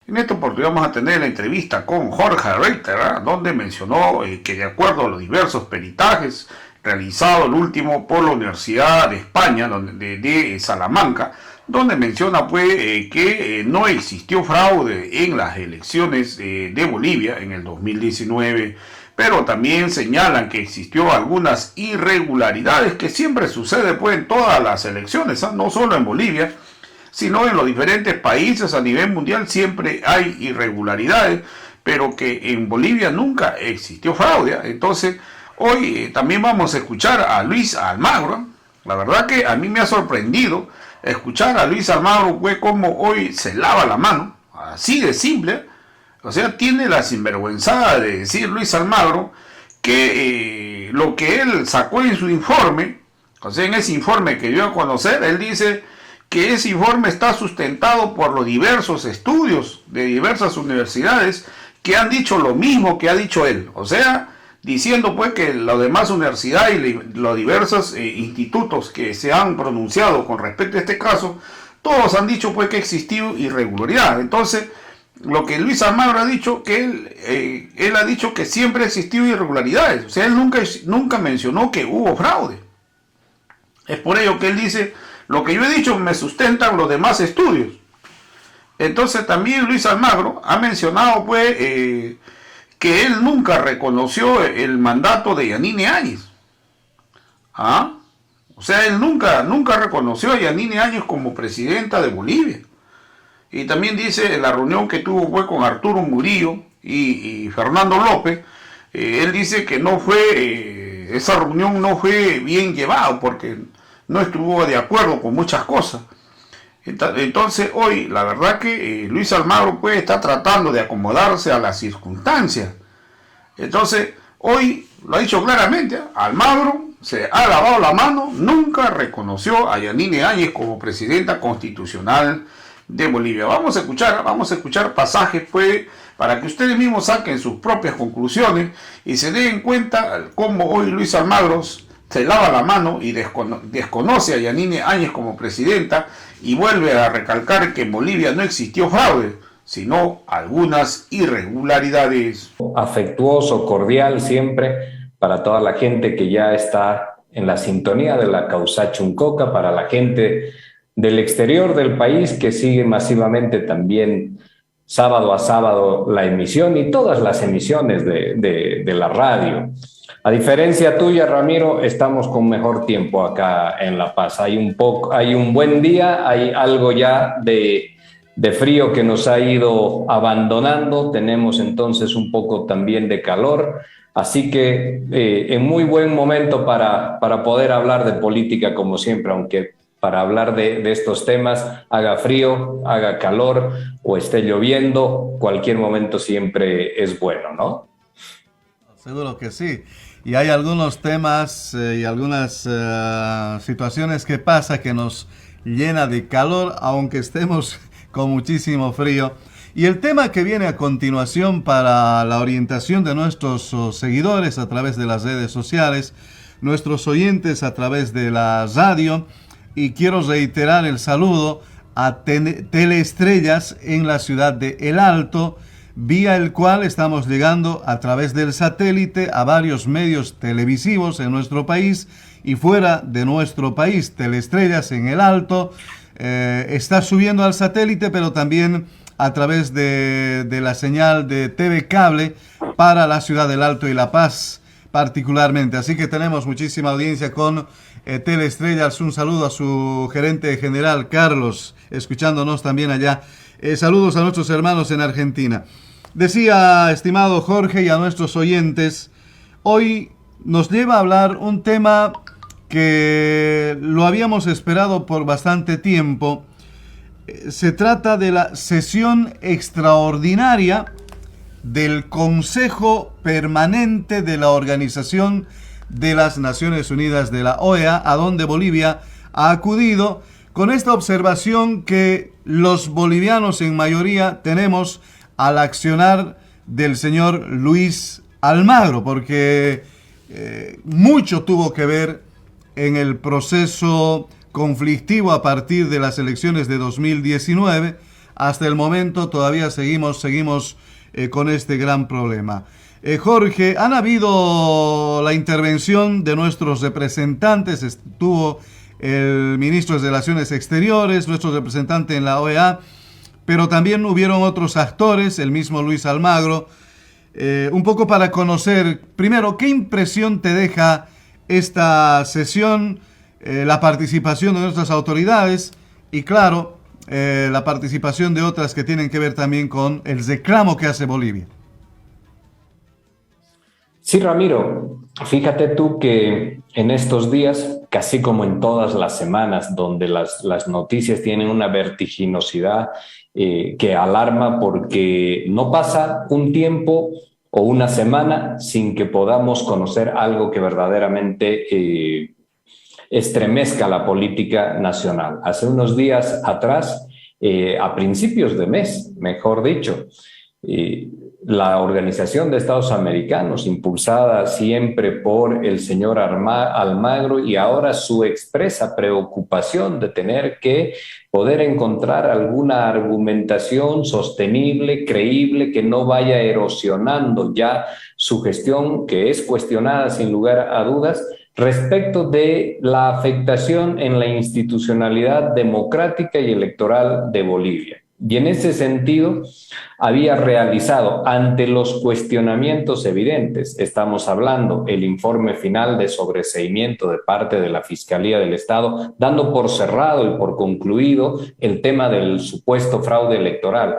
En esta oportunidad vamos a tener la entrevista con Jorge Reiter, donde mencionó que de acuerdo a los diversos peritajes realizados, el último por la Universidad de España, de Salamanca, donde menciona pues que no existió fraude en las elecciones de Bolivia en el 2019, pero también señalan que existió algunas irregularidades que siempre sucede pues en todas las elecciones, no solo en Bolivia, sino en los diferentes países a nivel mundial siempre hay irregularidades, pero que en Bolivia nunca existió fraude. Entonces, hoy también vamos a escuchar a Luis Almagro. La verdad que a mí me ha sorprendido escuchar a Luis Almagro, pues como hoy se lava la mano, así de simple. O sea, tiene la sinvergüenzada de decir Luis Almagro que lo que él sacó en su informe, o sea, en ese informe que dio a conocer, él dice que ese informe está sustentado por los diversos estudios de diversas universidades que han dicho lo mismo que ha dicho él. O sea, diciendo pues que las demás universidades y los diversos institutos que se han pronunciado con respecto a este caso, todos han dicho pues que existió irregularidad. Entonces, lo que Luis Almagro ha dicho, que él ha dicho que siempre existió irregularidades. O sea, él nunca mencionó que hubo fraude. Es por ello que él dice: lo que yo he dicho me sustentan los demás estudios. Entonces también Luis Almagro ha mencionado pues que él nunca reconoció el mandato de Yanine Áñez. ¿Ah? O sea, él nunca reconoció a Yanine Áñez como presidenta de Bolivia. Y también dice en la reunión que tuvo pues con Arturo Murillo y Fernando López, él dice que no fue, esa reunión no fue bien llevada porque no estuvo de acuerdo con muchas cosas. Entonces hoy la verdad que Luis Almagro pues está tratando de acomodarse a las circunstancias. Entonces hoy lo ha dicho claramente, Almagro se ha lavado la mano, nunca reconoció a Yanine Áñez como presidenta constitucional de Bolivia. Vamos a escuchar pasajes pues para que ustedes mismos saquen sus propias conclusiones y se den cuenta cómo hoy Luis Almagro se lava la mano y desconoce a Yanine Áñez como presidenta y vuelve a recalcar que en Bolivia no existió fraude, sino algunas irregularidades. Afectuoso, cordial siempre para toda la gente que ya está en la sintonía de la Causa Chuncoca, para la gente del exterior del país que sigue masivamente también sábado a sábado la emisión y todas las emisiones de la radio. A diferencia tuya, Ramiro, estamos con mejor tiempo acá en La Paz. Hay un buen día, hay algo ya de frío que nos ha ido abandonando, tenemos entonces un poco también de calor, así que en muy buen momento para poder hablar de política como siempre, aunque para hablar de estos temas, haga frío, haga calor o esté lloviendo, cualquier momento siempre es bueno, ¿no? Seguro que sí. Y hay algunos temas y algunas situaciones que pasa que nos llena de calor, aunque estemos con muchísimo frío. Y el tema que viene a continuación para la orientación de nuestros seguidores a través de las redes sociales, nuestros oyentes a través de la radio, y quiero reiterar el saludo a Teleestrellas en la ciudad de El Alto, vía el cual estamos llegando a través del satélite a varios medios televisivos en nuestro país y fuera de nuestro país. Teleestrellas en El Alto está subiendo al satélite, pero también a través de la señal de TV Cable para la ciudad del Alto y La Paz particularmente. Así que tenemos muchísima audiencia con Teleestrellas. Un saludo a su gerente general, Carlos, escuchándonos también allá. Saludos a nuestros hermanos en Argentina. Decía, estimado Jorge, y a nuestros oyentes, hoy nos lleva a hablar un tema que lo habíamos esperado por bastante tiempo. Se trata de la sesión extraordinaria del Consejo Permanente de la Organización de las Naciones Unidas, de la OEA, a donde Bolivia ha acudido con esta observación que los bolivianos en mayoría tenemos al accionar del señor Luis Almagro, porque mucho tuvo que ver en el proceso conflictivo a partir de las elecciones de 2019, hasta el momento todavía seguimos con este gran problema. Jorge, han habido la intervención de nuestros representantes, estuvo el ministro de Relaciones Exteriores, nuestro representante en la OEA, pero también hubieron otros actores, el mismo Luis Almagro. Un poco para conocer, primero, ¿qué impresión te deja esta sesión, la participación de nuestras autoridades y, claro, la participación de otras que tienen que ver también con el reclamo que hace Bolivia? Sí, Ramiro, fíjate tú que en estos días, casi como en todas las semanas, donde las noticias tienen una vertiginosidad que alarma porque no pasa un tiempo o una semana sin que podamos conocer algo que verdaderamente estremezca la política nacional. Hace unos días atrás, a principios de mes, mejor dicho, la Organización de Estados Americanos, impulsada siempre por el señor Almagro, y ahora su expresa preocupación de tener que poder encontrar alguna argumentación sostenible, creíble, que no vaya erosionando ya su gestión, que es cuestionada sin lugar a dudas, respecto de la afectación en la institucionalidad democrática y electoral de Bolivia. Y en ese sentido, había realizado ante los cuestionamientos evidentes, estamos hablando el informe final de sobreseimiento de parte de la Fiscalía del Estado, dando por cerrado y por concluido el tema del supuesto fraude electoral.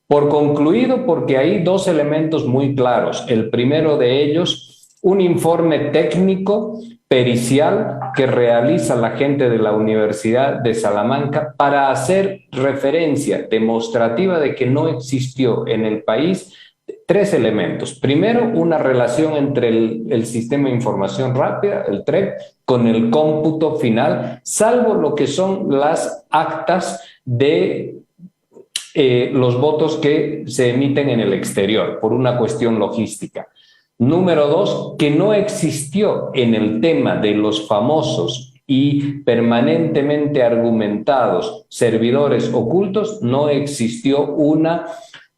Por concluido porque hay dos elementos muy claros. El primero de ellos, un informe técnico pericial que realiza la gente de la Universidad de Salamanca para hacer referencia demostrativa de que no existió en el país tres elementos. Primero, una relación entre el Sistema de Información Rápida, el TREP, con el cómputo final, salvo lo que son las actas de los votos que se emiten en el exterior por una cuestión logística. Número dos, que no existió en el tema de los famosos y permanentemente argumentados servidores ocultos, no existió una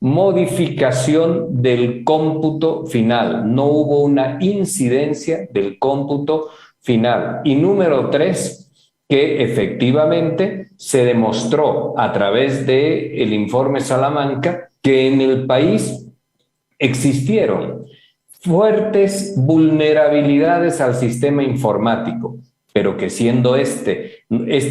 modificación del cómputo final, no hubo una incidencia del cómputo final. Y número tres, que efectivamente se demostró a través del informe Salamanca que en el país existieron fuertes vulnerabilidades al sistema informático, pero que siendo este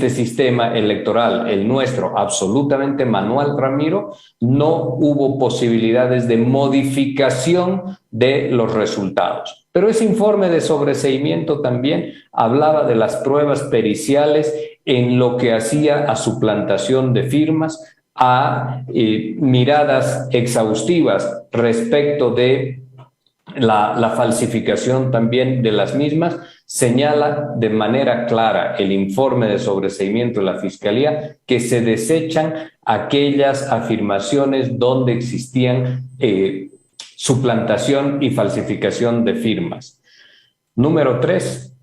sistema electoral, el nuestro, absolutamente manual, Ramiro, no hubo posibilidades de modificación de los resultados. Pero ese informe de sobreseimiento también hablaba de las pruebas periciales en lo que hacía a suplantación de firmas, a miradas exhaustivas respecto de la falsificación también de las mismas. Señala de manera clara el informe de sobreseimiento de la Fiscalía que se desechan aquellas afirmaciones donde existían suplantación y falsificación de firmas. Número tres,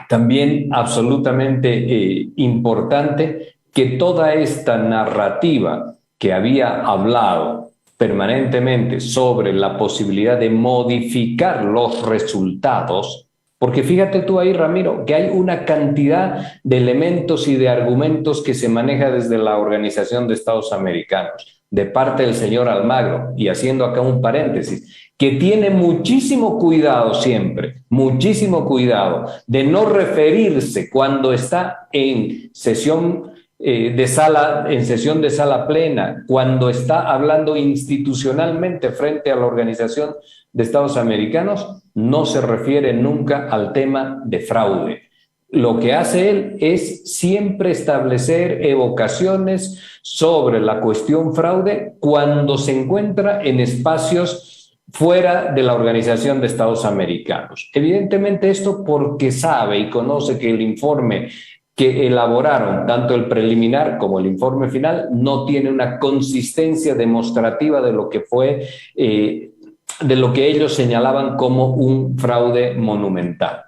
también absolutamente importante, que toda esta narrativa que había hablado permanentemente sobre la posibilidad de modificar los resultados, porque fíjate tú ahí, Ramiro, que hay una cantidad de elementos y de argumentos que se maneja desde la Organización de Estados Americanos, de parte del señor Almagro, y haciendo acá un paréntesis, que tiene muchísimo cuidado siempre, muchísimo cuidado de no referirse cuando está en sesión de sala plena, cuando está hablando institucionalmente frente a la Organización de Estados Americanos, no se refiere nunca al tema de fraude. Lo que hace él es siempre establecer evocaciones sobre la cuestión fraude cuando se encuentra en espacios fuera de la Organización de Estados Americanos. Evidentemente esto porque sabe y conoce que el informe que elaboraron, tanto el preliminar como el informe final, no tiene una consistencia demostrativa de lo que fue, de lo que ellos señalaban como un fraude monumental.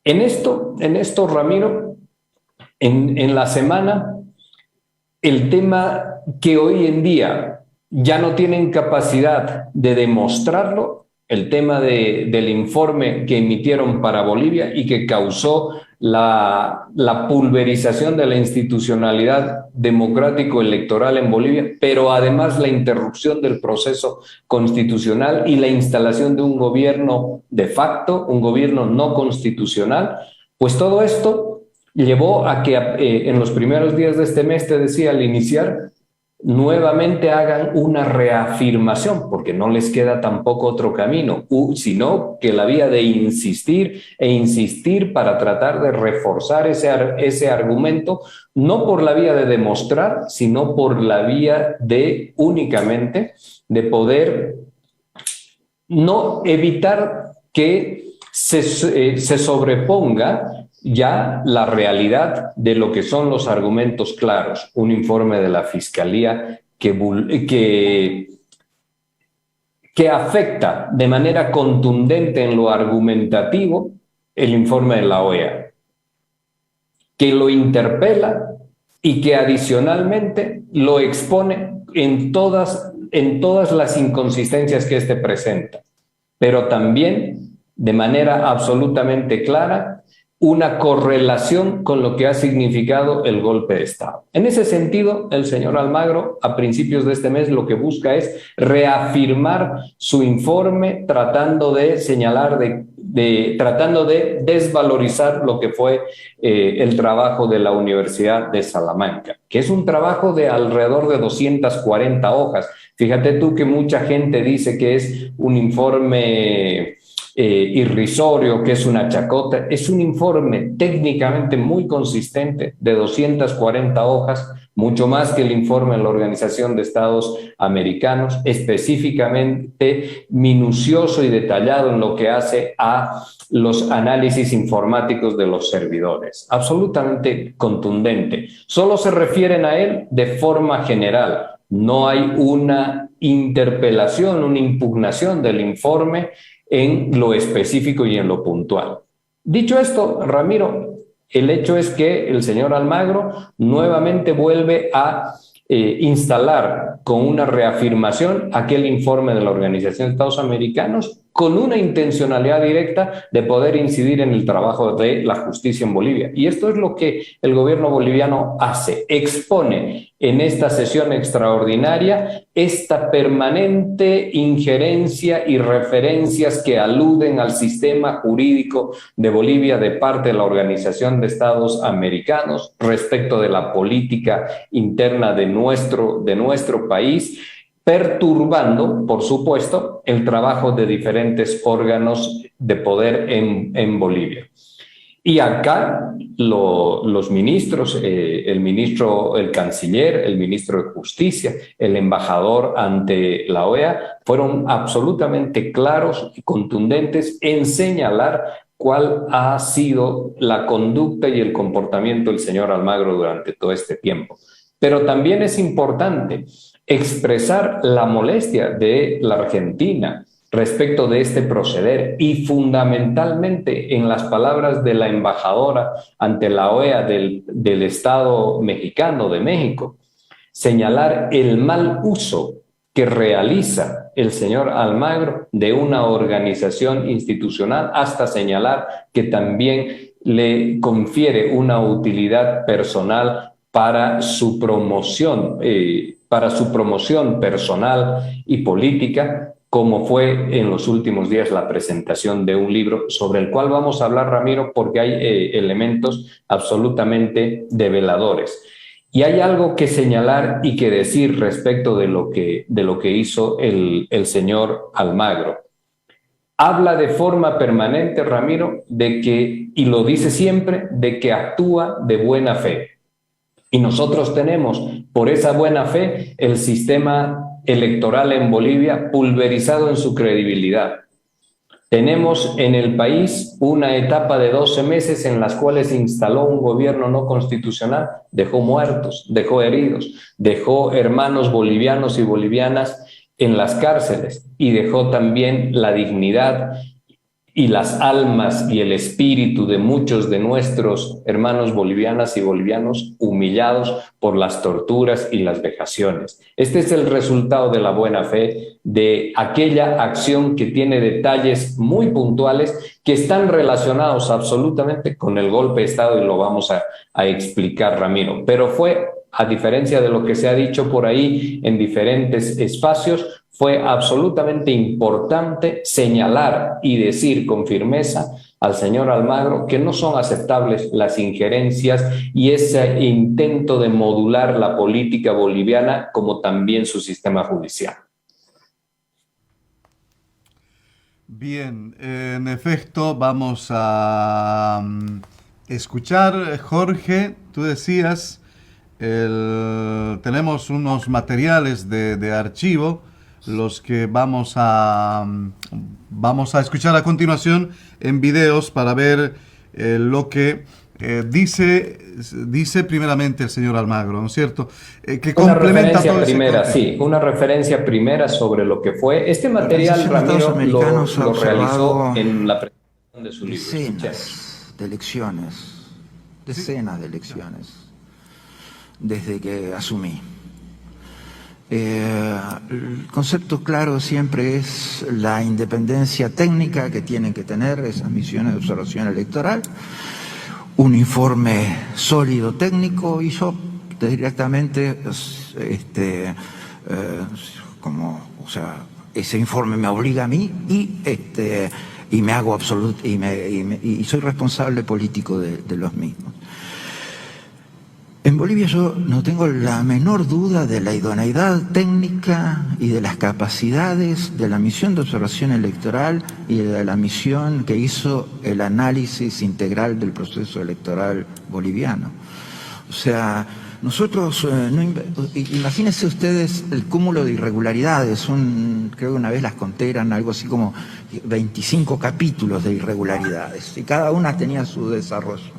En esto, Ramiro, en la semana el tema que hoy en día ya no tienen capacidad de demostrarlo, el tema del informe que emitieron para Bolivia y que causó la pulverización de la institucionalidad democrático-electoral en Bolivia, pero además la interrupción del proceso constitucional y la instalación de un gobierno de facto, un gobierno no constitucional, pues todo esto llevó a que en los primeros días de este mes, te decía al iniciar, nuevamente hagan una reafirmación, porque no les queda tampoco otro camino, sino que la vía de insistir e insistir para tratar de reforzar ese argumento, no por la vía de demostrar, sino por la vía de únicamente de poder no evitar que se sobreponga ya la realidad de lo que son los argumentos claros. Un informe de la Fiscalía que afecta de manera contundente en lo argumentativo el informe de la OEA, que lo interpela y que adicionalmente lo expone en todas las inconsistencias que éste presenta, pero también de manera absolutamente clara una correlación con lo que ha significado el golpe de Estado. En ese sentido, el señor Almagro, a principios de este mes, lo que busca es reafirmar su informe, tratando de señalar, tratando de desvalorizar lo que fue el trabajo de la Universidad de Salamanca, que es un trabajo de alrededor de 240 hojas. Fíjate tú que mucha gente dice que es un informe irrisorio, que es una chacota. Es un informe técnicamente muy consistente de 240 hojas, mucho más que el informe de la Organización de Estados Americanos, específicamente minucioso y detallado en lo que hace a los análisis informáticos de los servidores. Absolutamente contundente. Solo se refieren a él de forma general. No hay una interpelación, una impugnación del informe en lo específico y en lo puntual. Dicho esto, Ramiro, el hecho es que el señor Almagro nuevamente vuelve a instalar con una reafirmación aquel informe de la Organización de Estados Americanos con una intencionalidad directa de poder incidir en el trabajo de la justicia en Bolivia. Y esto es lo que el gobierno boliviano hace, expone en esta sesión extraordinaria esta permanente injerencia y referencias que aluden al sistema jurídico de Bolivia de parte de la Organización de Estados Americanos respecto de la política interna de nuestro país, perturbando, por supuesto, el trabajo de diferentes órganos de poder en Bolivia. Y acá los ministros, el canciller, el ministro de Justicia, el embajador ante la OEA, fueron absolutamente claros y contundentes en señalar cuál ha sido la conducta y el comportamiento del señor Almagro durante todo este tiempo. Pero también es importante expresar la molestia de la Argentina respecto de este proceder y fundamentalmente en las palabras de la embajadora ante la OEA del Estado mexicano de México, señalar el mal uso que realiza el señor Almagro de una organización institucional, hasta señalar que también le confiere una utilidad personal para su promoción personal y política, como fue en los últimos días la presentación de un libro sobre el cual vamos a hablar, Ramiro, porque hay elementos absolutamente develadores. Y hay algo que señalar y que decir respecto de lo que hizo el señor Almagro. Habla de forma permanente, Ramiro, de que, y lo dice siempre, de que actúa de buena fe. Y nosotros tenemos, por esa buena fe, el sistema electoral en Bolivia pulverizado en su credibilidad. Tenemos en el país una etapa de 12 meses en las cuales se instaló un gobierno no constitucional, dejó muertos, dejó heridos, dejó hermanos bolivianos y bolivianas en las cárceles y dejó también la dignidad y las almas y el espíritu de muchos de nuestros hermanos bolivianas y bolivianos humillados por las torturas y las vejaciones. Este es el resultado de la buena fe, de aquella acción que tiene detalles muy puntuales que están relacionados absolutamente con el golpe de Estado, y lo vamos a explicar, Ramiro. Pero fue, a diferencia de lo que se ha dicho por ahí en diferentes espacios, fue absolutamente importante señalar y decir con firmeza al señor Almagro que no son aceptables las injerencias y ese intento de modular la política boliviana, como también su sistema judicial. Bien, en efecto, vamos a escuchar, Jorge, tú decías, tenemos unos materiales de archivo, los que vamos a escuchar a continuación en videos para ver lo que dice primeramente el señor Almagro, ¿no es cierto? Que complementa todo una referencia primera sobre lo que fue. Este material, Ramiro, lo realizó en la presentación de su libro. Decenas de elecciones, desde que asumí. El concepto claro siempre es la independencia técnica que tienen que tener esas misiones de observación electoral, un informe sólido técnico, y yo directamente, ese informe me obliga a mí y me hago y soy responsable político de los mismos. En Bolivia yo no tengo la menor duda de la idoneidad técnica y de las capacidades de la misión de observación electoral y de la misión que hizo el análisis integral del proceso electoral boliviano. O sea, nosotros, imagínense ustedes el cúmulo de irregularidades, creo que una vez las conté, eran algo así como 25 capítulos de irregularidades, y cada una tenía su desarrollo.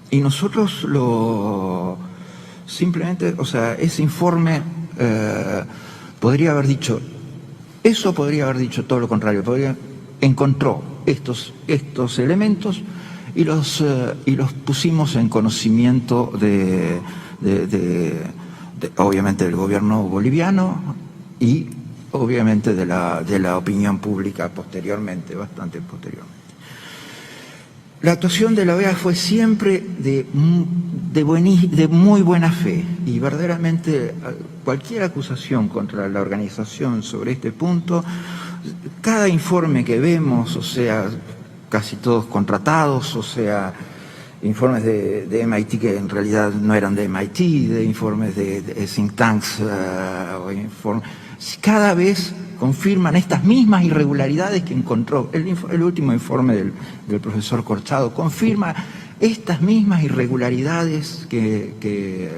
Y nosotros simplemente, o sea, ese informe podría haber dicho todo lo contrario, encontró estos elementos y los pusimos en conocimiento obviamente del gobierno boliviano y obviamente de la opinión pública bastante posteriormente. La actuación de la OEA fue siempre de muy buena fe, y verdaderamente cualquier acusación contra la organización sobre este punto, cada informe que vemos, o sea, casi todos contratados, o sea, informes de MIT que en realidad no eran de MIT, de informes de think tanks, cada vez confirman estas mismas irregularidades que encontró. El último informe del profesor Corchado confirma estas mismas irregularidades que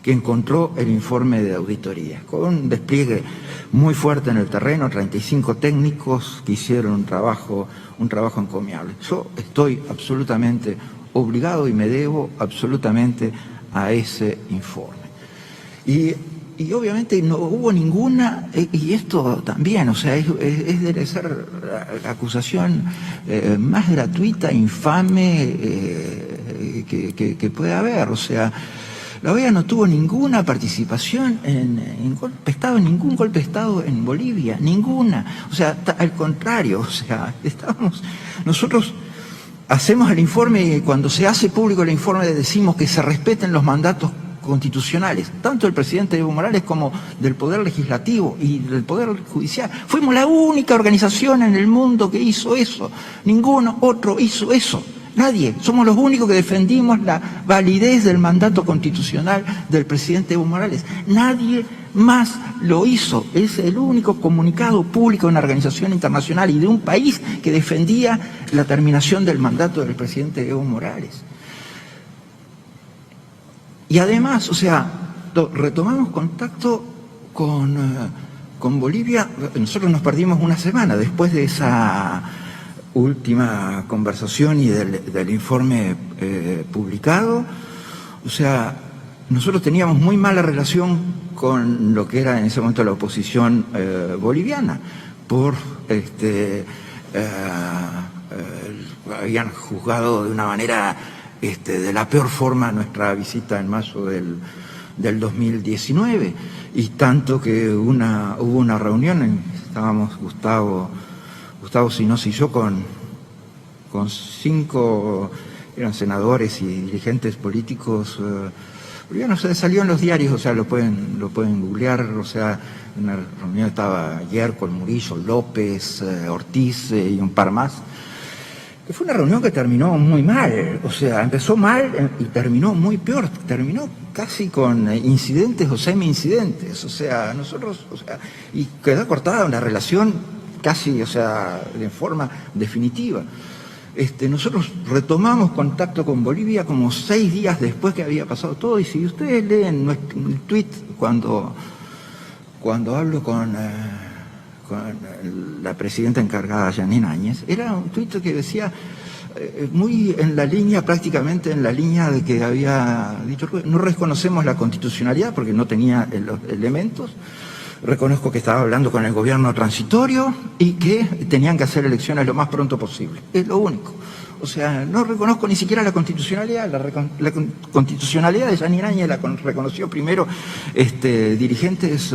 encontró el informe de auditoría, con un despliegue muy fuerte en el terreno, 35 técnicos que hicieron un trabajo encomiable. Yo estoy absolutamente obligado y me debo absolutamente a ese informe. Y obviamente no hubo ninguna, y esto también, o sea, debe ser la acusación más gratuita, infame que puede haber. O sea, la OEA no tuvo ninguna participación en golpe de Estado, en ningún golpe de Estado en Bolivia, ninguna. O sea, al contrario, o sea, nosotros hacemos el informe y cuando se hace público el informe decimos que se respeten los mandatos constitucionales, tanto del presidente Evo Morales como del Poder Legislativo y del Poder Judicial. Fuimos la única organización en el mundo que hizo eso. Ninguno otro hizo eso. Nadie. Somos los únicos que defendimos la validez del mandato constitucional del presidente Evo Morales. Nadie más lo hizo. Es el único comunicado público de una organización internacional y de un país que defendía la terminación del mandato del presidente Evo Morales. Y además, o sea, retomamos contacto con Bolivia. Nosotros nos perdimos una semana después de esa última conversación y del informe publicado. O sea, nosotros teníamos muy mala relación con lo que era en ese momento la oposición boliviana, por habían juzgado de una manera de la peor forma nuestra visita en marzo del 2019, y tanto que hubo una reunión, estábamos Gustavo Sinosi y yo con 5, eran senadores y dirigentes políticos, ya no sé, salió en los diarios, o sea, lo pueden googlear, o sea, en la reunión estaba Yerko, Murillo, López, Ortiz y un par más. Fue una reunión que terminó muy mal, o sea, empezó mal y terminó muy peor, terminó casi con incidentes o semi-incidentes, o sea, y quedó cortada una relación casi, o sea, de forma definitiva. Nosotros retomamos contacto con Bolivia como 6 días después que había pasado todo, y si ustedes leen el tweet cuando hablo con la presidenta encargada, Janine Áñez, era un tuit que decía, muy en la línea, prácticamente en la línea de que había dicho, no reconocemos la constitucionalidad porque no tenía los elementos, reconozco que estaba hablando con el gobierno transitorio y que tenían que hacer elecciones lo más pronto posible, es lo único. O sea, no reconozco ni siquiera la constitucionalidad. La constitucionalidad de Janine Áñez la reconoció primero dirigentes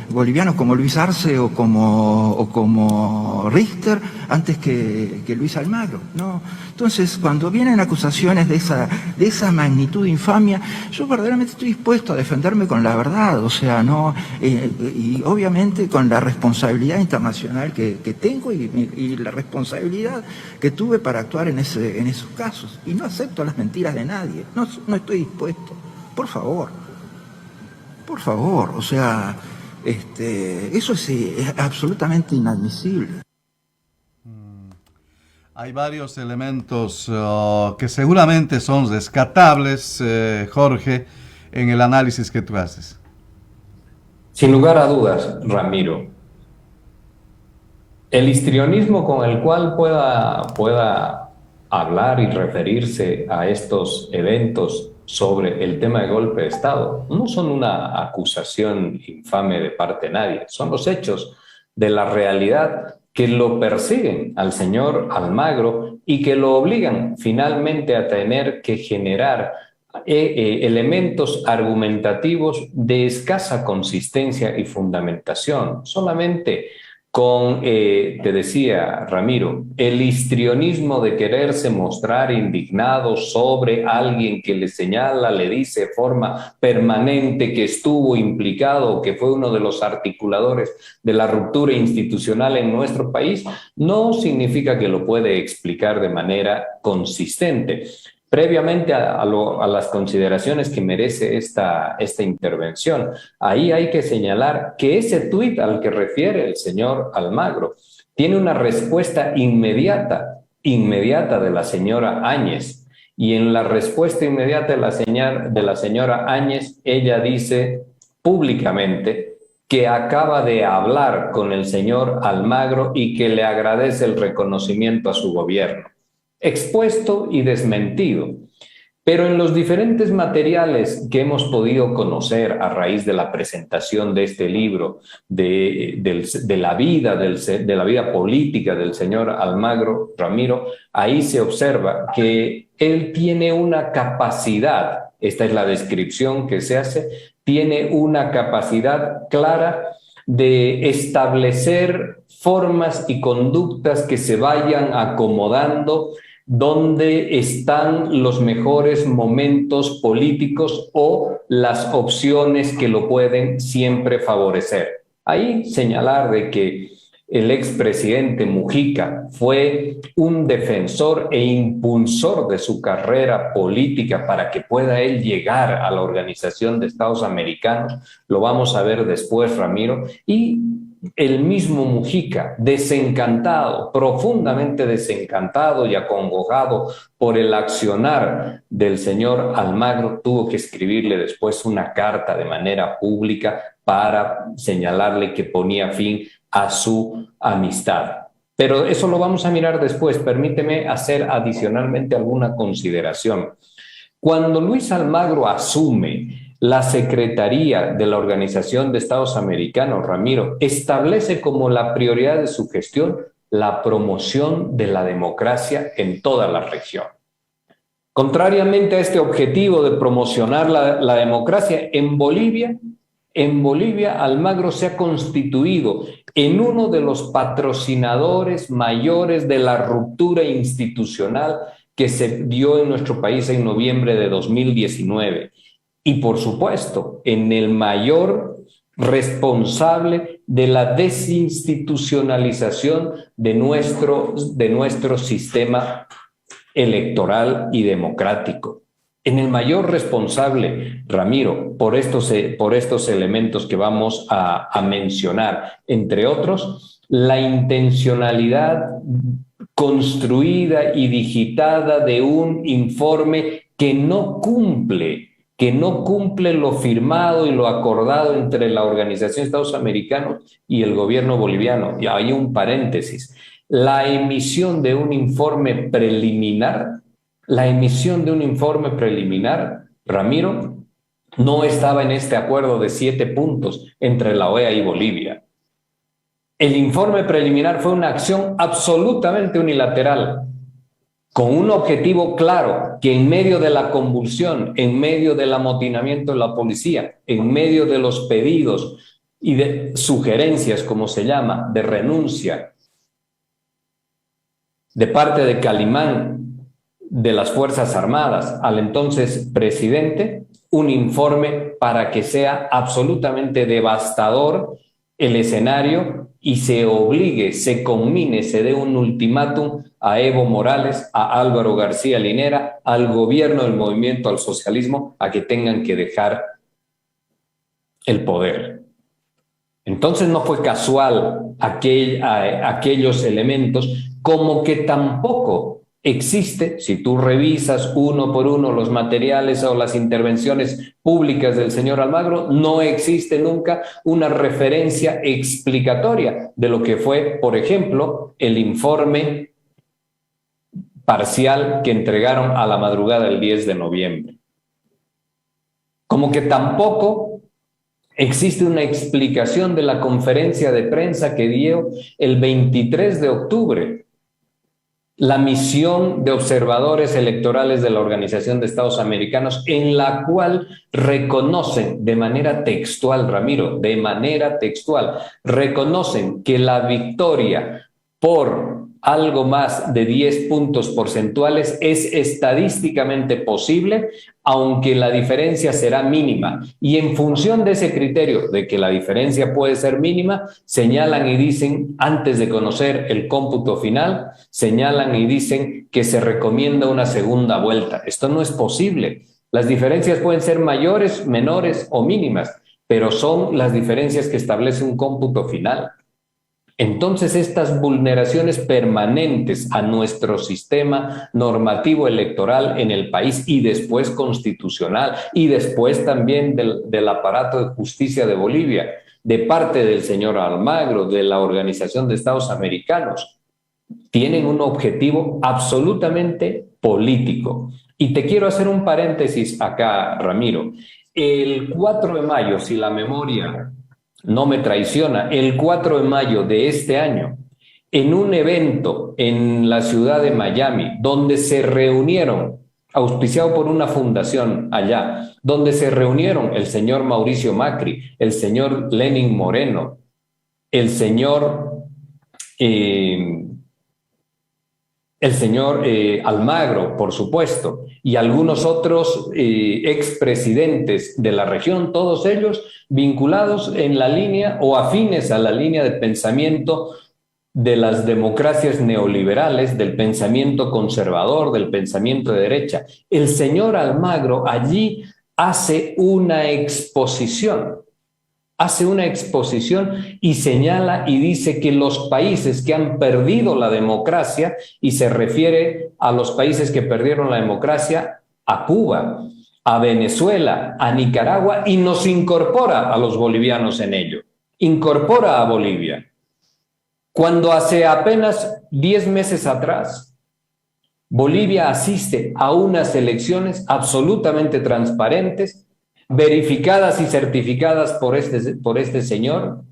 bolivianos como Luis Arce o como Richter antes que Luis Almagro, ¿no? Entonces, cuando vienen acusaciones de esa magnitud de infamia, yo verdaderamente estoy dispuesto a defenderme con la verdad, o sea, no, y obviamente con la responsabilidad internacional que tengo y la responsabilidad que tuve para actuar en esos casos. Y no acepto las mentiras de nadie, no estoy dispuesto. Por favor, o sea, eso es absolutamente inadmisible. Hay varios elementos que seguramente son rescatables, Jorge, en el análisis que tú haces. Sin lugar a dudas, Ramiro. El histrionismo con el cual pueda hablar y referirse a estos eventos sobre el tema de golpe de Estado no son una acusación infame de parte de nadie, son los hechos de la realidad que lo persiguen al señor Almagro y que lo obligan finalmente a tener que generar elementos argumentativos de escasa consistencia y fundamentación. Solamente con, te decía Ramiro, el histrionismo de quererse mostrar indignado sobre alguien que le señala, le dice de forma permanente que estuvo implicado, que fue uno de los articuladores de la ruptura institucional en nuestro país, no significa que lo puede explicar de manera consistente. Previamente a las consideraciones que merece esta intervención, ahí hay que señalar que ese tuit al que refiere el señor Almagro tiene una respuesta inmediata de la señora Áñez. Y en la respuesta inmediata de la señora Áñez, ella dice públicamente que acaba de hablar con el señor Almagro y que le agradece el reconocimiento a su gobierno. Expuesto y desmentido. Pero en los diferentes materiales que hemos podido conocer a raíz de la presentación de este libro, de la vida política del señor Almagro, Ramiro, ahí se observa que él tiene una capacidad, esta es la descripción que se hace, tiene una capacidad clara de establecer formas y conductas que se vayan acomodando donde están los mejores momentos políticos o las opciones que lo pueden siempre favorecer. Ahí señalar de que el expresidente Mujica fue un defensor e impulsor de su carrera política para que pueda él llegar a la Organización de Estados Americanos, lo vamos a ver después, Ramiro, y el mismo Mujica, desencantado, profundamente desencantado y acongojado por el accionar del señor Almagro, tuvo que escribirle después una carta de manera pública para señalarle que ponía fin a su amistad. Pero eso lo vamos a mirar después. Permíteme hacer adicionalmente alguna consideración. Cuando Luis Almagro asume la Secretaría de la Organización de Estados Americanos, Ramiro, establece como la prioridad de su gestión la promoción de la democracia en toda la región. Contrariamente a este objetivo de promocionar la democracia, en Bolivia, Almagro se ha constituido en uno de los patrocinadores mayores de la ruptura institucional que se dio en nuestro país en noviembre de 2019. Y por supuesto, en el mayor responsable de la desinstitucionalización de nuestro sistema electoral y democrático. En el mayor responsable, Ramiro, por estos elementos que vamos a mencionar, entre otros, la intencionalidad construida y digitada de un informe que no cumple lo firmado y lo acordado entre la Organización de Estados Americanos y el gobierno boliviano. Y hay un paréntesis. La emisión de un informe preliminar, Ramiro, no estaba en este acuerdo de 7 puntos entre la OEA y Bolivia. El informe preliminar fue una acción absolutamente unilateral, con un objetivo claro, que en medio de la convulsión, en medio del amotinamiento de la policía, en medio de los pedidos y de sugerencias, como se llama, de renuncia de parte de Calimán, de las Fuerzas Armadas, al entonces presidente, un informe para que sea absolutamente devastador el escenario y se obligue, se conmine, se dé un ultimátum a Evo Morales, a Álvaro García Linera, al gobierno del Movimiento al Socialismo, a que tengan que dejar el poder. Entonces no fue casual aquellos elementos, como que tampoco existe, si tú revisas uno por uno los materiales o las intervenciones públicas del señor Almagro, no existe nunca una referencia explicatoria de lo que fue, por ejemplo, el informe parcial que entregaron a la madrugada del 10 de noviembre. Como que tampoco existe una explicación de la conferencia de prensa que dio el 23 de octubre la misión de observadores electorales de la Organización de Estados Americanos, en la cual reconocen de manera textual, Ramiro, de manera textual, reconocen que la victoria por algo más de 10 puntos porcentuales es estadísticamente posible, aunque la diferencia será mínima. Y en función de ese criterio de que la diferencia puede ser mínima, señalan y dicen, antes de conocer el cómputo final, señalan y dicen que se recomienda una segunda vuelta. Esto no es posible. Las diferencias pueden ser mayores, menores o mínimas, pero son las diferencias que establece un cómputo final. Entonces, estas vulneraciones permanentes a nuestro sistema normativo electoral en el país y después constitucional y después también del aparato de justicia de Bolivia, de parte del señor Almagro, de la Organización de Estados Americanos, tienen un objetivo absolutamente político. Y te quiero hacer un paréntesis acá, Ramiro. El 4 de mayo, si la memoria no me traiciona, el 4 de mayo de este año, en un evento en la ciudad de Miami, donde se reunieron, auspiciado por una fundación allá, donde se reunieron el señor Mauricio Macri, el señor Lenín Moreno, el señor Almagro, por supuesto, y algunos otros expresidentes de la región, todos ellos vinculados en la línea o afines a la línea de pensamiento de las democracias neoliberales, del pensamiento conservador, del pensamiento de derecha. El señor Almagro allí hace una exposición y señala y dice que los países que han perdido la democracia, y se refiere a los países que perdieron la democracia, a Cuba, a Venezuela, a Nicaragua, y nos incorpora a los bolivianos en ello, incorpora a Bolivia. Cuando hace apenas 10 meses atrás, Bolivia asiste a unas elecciones absolutamente transparentes, verificadas y certificadas por este señor.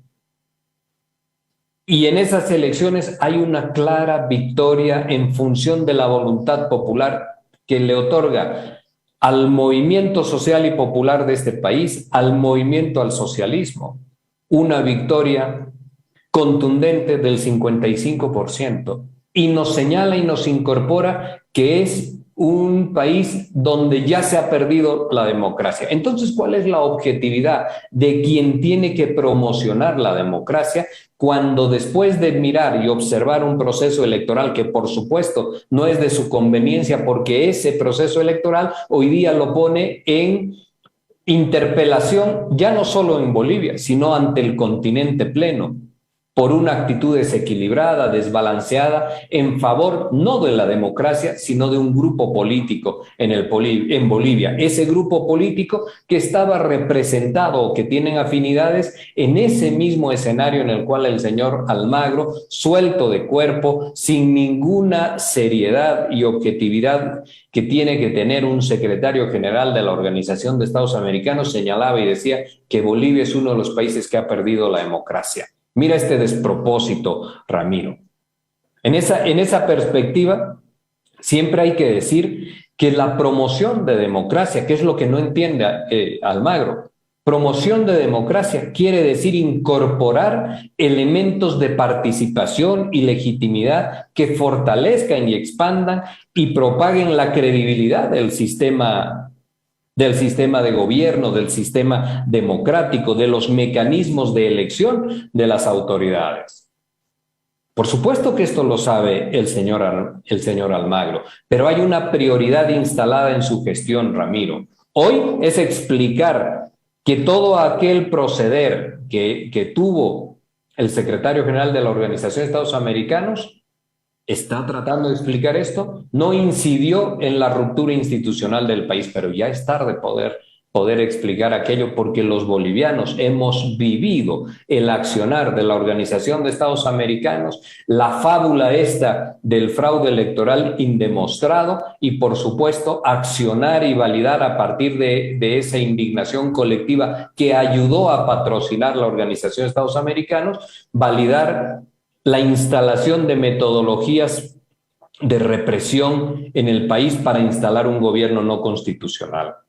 Y en esas elecciones hay una clara victoria en función de la voluntad popular que le otorga al movimiento social y popular de este país, al movimiento al socialismo, una victoria contundente del 55%. Y nos señala y nos incorpora que es un país donde ya se ha perdido la democracia. Entonces, ¿cuál es la objetividad de quien tiene que promocionar la democracia cuando después de mirar y observar un proceso electoral que por supuesto no es de su conveniencia porque ese proceso electoral hoy día lo pone en interpelación ya no solo en Bolivia, sino ante el continente pleno, por una actitud desequilibrada, desbalanceada, en favor no de la democracia, sino de un grupo político en Bolivia. Ese grupo político que estaba representado o que tienen afinidades en ese mismo escenario en el cual el señor Almagro, suelto de cuerpo, sin ninguna seriedad y objetividad que tiene que tener un secretario general de la Organización de Estados Americanos, señalaba y decía que Bolivia es uno de los países que ha perdido la democracia. Mira este despropósito, Ramiro. En esa perspectiva, siempre hay que decir que la promoción de democracia, que es lo que no entiende Almagro, promoción de democracia quiere decir incorporar elementos de participación y legitimidad que fortalezcan y expandan y propaguen la credibilidad del sistema de gobierno, del sistema democrático, de los mecanismos de elección de las autoridades. Por supuesto que esto lo sabe el señor Almagro, pero hay una prioridad instalada en su gestión, Ramiro. Hoy es explicar que todo aquel proceder que tuvo el secretario general de la Organización de Estados Americanos está tratando de explicar esto, no incidió en la ruptura institucional del país, pero ya es tarde poder explicar aquello porque los bolivianos hemos vivido el accionar de la Organización de Estados Americanos, la fábula esta del fraude electoral indemostrado y por supuesto accionar y validar a partir de esa indignación colectiva que ayudó a patrocinar la Organización de Estados Americanos, validar la instalación de metodologías de represión en el país para instalar un gobierno no constitucional.